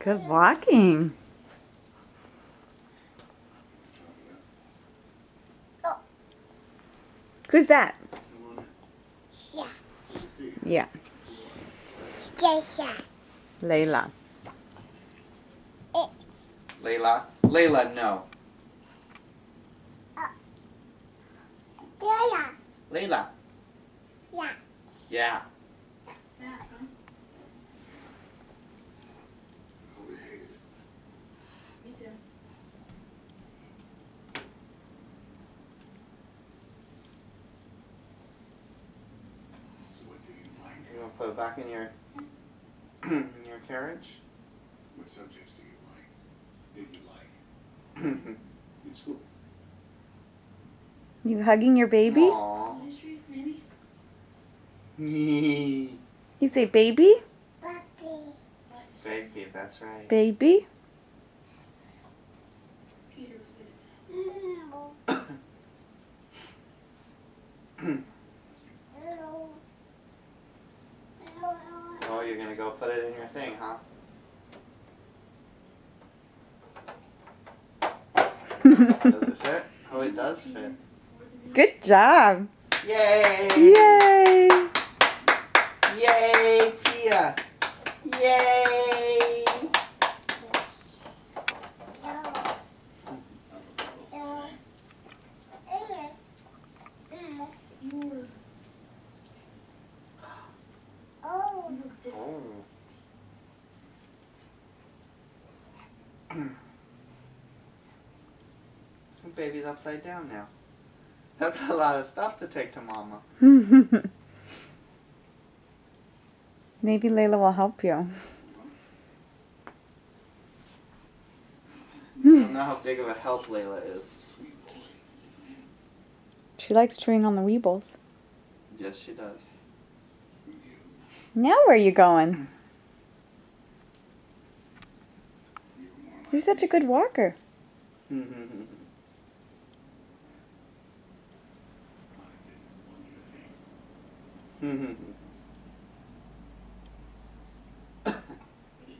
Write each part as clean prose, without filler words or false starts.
Good walking. Who's that? Yeah. Yeah. Jason. Layla. Layla? Layla, no. Layla. Layla. Yeah. Yeah. Me too. So what do you like? You want to put it back in your in your carriage? What subjects do you like? Did you like in school? You hugging your baby? Aww. History, maybe? You say baby? Puppy. Baby, that's right. Baby? Peter was good at that. Hello. Oh, you're gonna go put it in your thing, huh? Does it fit? Oh, it does fit. Good job. Yay! Yay! Yay, Pia! Yay! You were Oh. Oh. Baby's upside down now. That's a lot of stuff to take to Mama. Maybe Layla will help you. I don't know how big of a help Layla is. She likes chewing on the Weebles. Yes, she does. Now where are you going? You're such a good walker.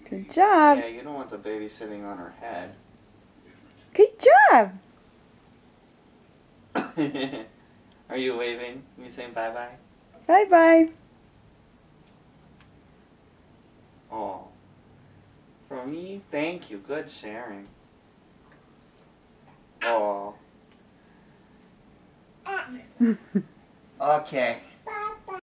Good job. Yeah, you don't want the baby sitting on her head. Good job. Are you waving? You saying bye-bye? Bye-bye. Oh. For me? Thank you. Good sharing. Oh. Okay.